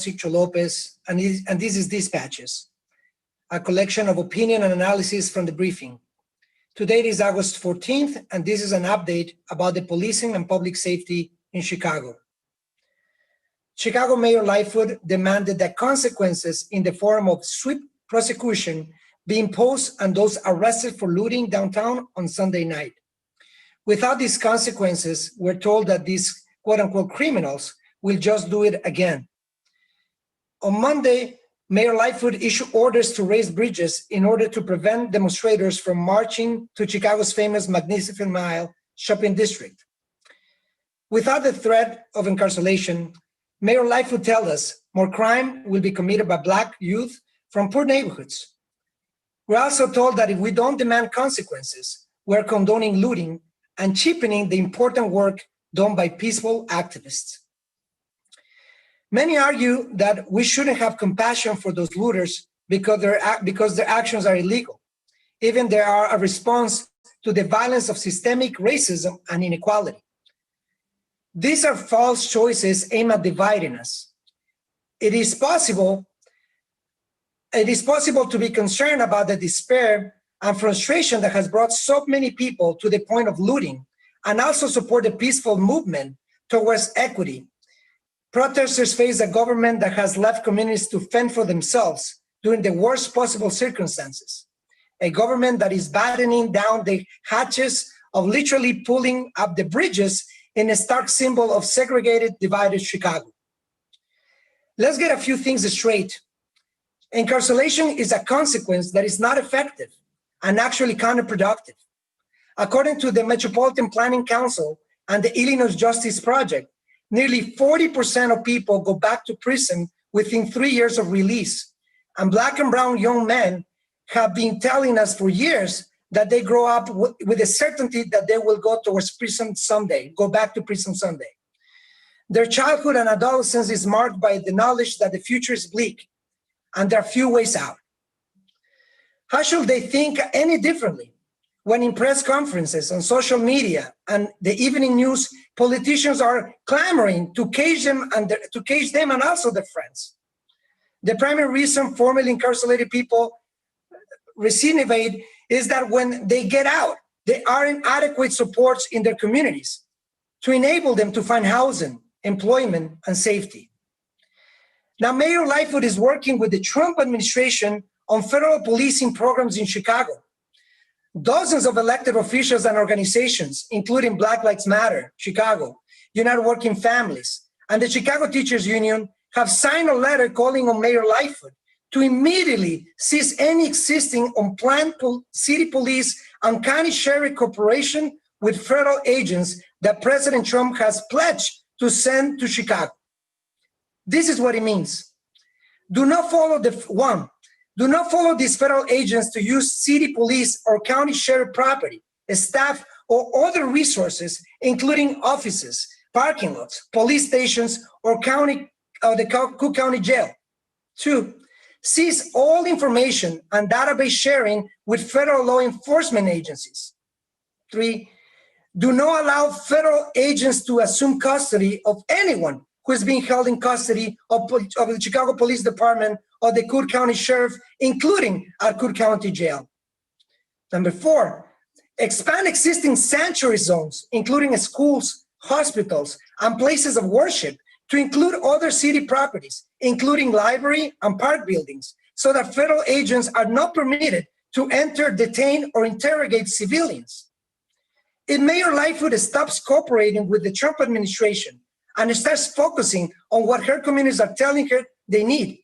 Cicho Lopez, and this is Dispatches, a collection of opinion and analysis from the briefing. Today is August 14th, and this is an update about the policing and public safety in Chicago. Chicago Mayor Lightfoot demanded that consequences in the form of swift prosecution be imposed on those arrested for looting downtown on Sunday night. Without these consequences, we're told that these quote-unquote criminals will just do it again. On Monday, Mayor Lightfoot issued orders to raise bridges in order to prevent demonstrators from marching to Chicago's famous Magnificent Mile shopping district. Without the threat of incarceration, Mayor Lightfoot tells us more crime will be committed by Black youth from poor neighborhoods. We're also told that if we don't demand consequences, we're condoning looting and cheapening the important work done by peaceful activists. Many argue that we shouldn't have compassion for those looters because their actions are illegal, even they are a response to the violence of systemic racism and inequality. These are false choices aimed at dividing us. It is possible to be concerned about the despair and frustration that has brought so many people to the point of looting, and also support the peaceful movement towards equity. Protesters face a government that has left communities to fend for themselves during the worst possible circumstances. A government that is battening down the hatches of literally pulling up the bridges in a stark symbol of segregated, divided Chicago. Let's get a few things straight. Incarceration is a consequence that is not effective and actually counterproductive. According to the Metropolitan Planning Council and the Illinois Justice Project, nearly 40% of people go back to prison within 3 years of release. And Black and brown young men have been telling us for years that they grow up with a certainty that they will go towards prison someday, go back to prison someday. Their childhood and adolescence is marked by the knowledge that the future is bleak and there are few ways out. How should they think any differently when in press conferences, on social media, and the evening news, politicians are clamoring to cage them and also their friends? The primary reason formerly incarcerated people recidivate is that when they get out, there aren't adequate supports in their communities to enable them to find housing, employment, and safety. Now, Mayor Lightfoot is working with the Trump administration on federal policing programs in Chicago. Dozens of elected officials and organizations, including Black Lives Matter, Chicago, United Working Families, and the Chicago Teachers Union, have signed a letter calling on Mayor Lightfoot to immediately cease any existing unplanned city police and county sheriff cooperation with federal agents that President Trump has pledged to send to Chicago. This is what it means. Do not follow these federal agents to use city police or county sheriff property, staff, or other resources, including offices, parking lots, police stations, or the Cook County Jail. 2, cease all information and database sharing with federal law enforcement agencies. 3, do not allow federal agents to assume custody of anyone who is being held in custody of the Chicago Police Department or the Cook County Sheriff, including our Cook County Jail. Number 4, expand existing sanctuary zones, including schools, hospitals, and places of worship, to include other city properties, including library and park buildings, so that federal agents are not permitted to enter, detain, or interrogate civilians. If Mayor Lightfoot stops cooperating with the Trump administration and starts focusing on what her communities are telling her they need,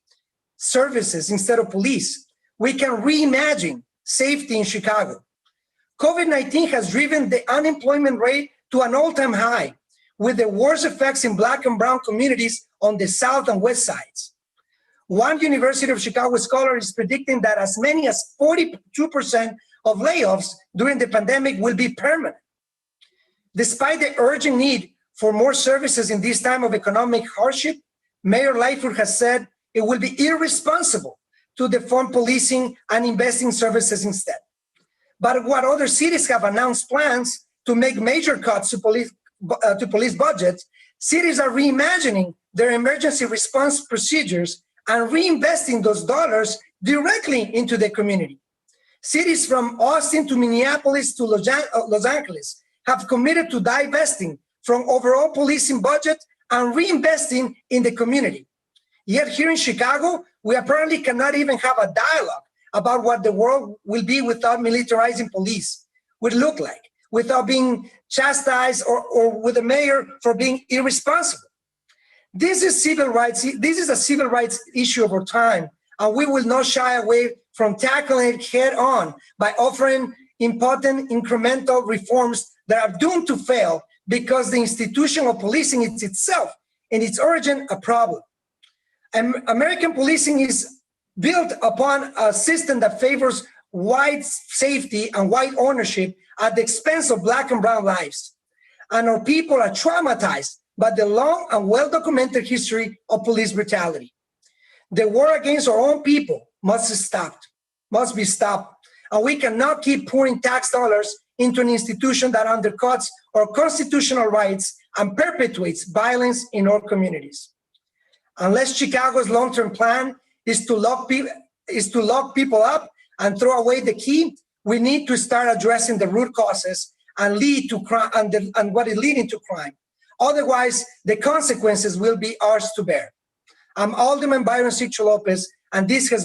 services instead of police, we can reimagine safety in Chicago. COVID-19 has driven the unemployment rate to an all-time high, with the worst effects in Black and brown communities on the south and west sides. One University of Chicago scholar is predicting that as many as 42% of layoffs during the pandemic will be permanent. Despite the urgent need for more services in this time of economic hardship, Mayor Lightfoot has said it will be irresponsible to defund policing and invest in services instead. But while other cities have announced plans to make major cuts to police budgets, cities are reimagining their emergency response procedures and reinvesting those dollars directly into the community. Cities from Austin to Minneapolis to Los Angeles have committed to divesting from overall policing budget and reinvesting in the community. Yet here in Chicago, we apparently cannot even have a dialogue about what the world will be without militarizing police, would look like, without being chastised or with the mayor for being irresponsible. This is civil rights. This is a civil rights issue over time, and we will not shy away from tackling it head on by offering important incremental reforms that are doomed to fail because the institution of policing is itself, in its origin, a problem. And American policing is built upon a system that favors white safety and white ownership at the expense of Black and brown lives. And our people are traumatized by the long and well-documented history of police brutality. The war against our own people must be stopped. And we cannot keep pouring tax dollars into an institution that undercuts our constitutional rights and perpetuates violence in our communities. Unless Chicago's long-term plan is to lock people up and throw away the key, we need to start addressing the root causes and lead to crime and what is leading to crime. Otherwise, the consequences will be ours to bear. I'm Alderman Byron Sixto Lopez, and this has been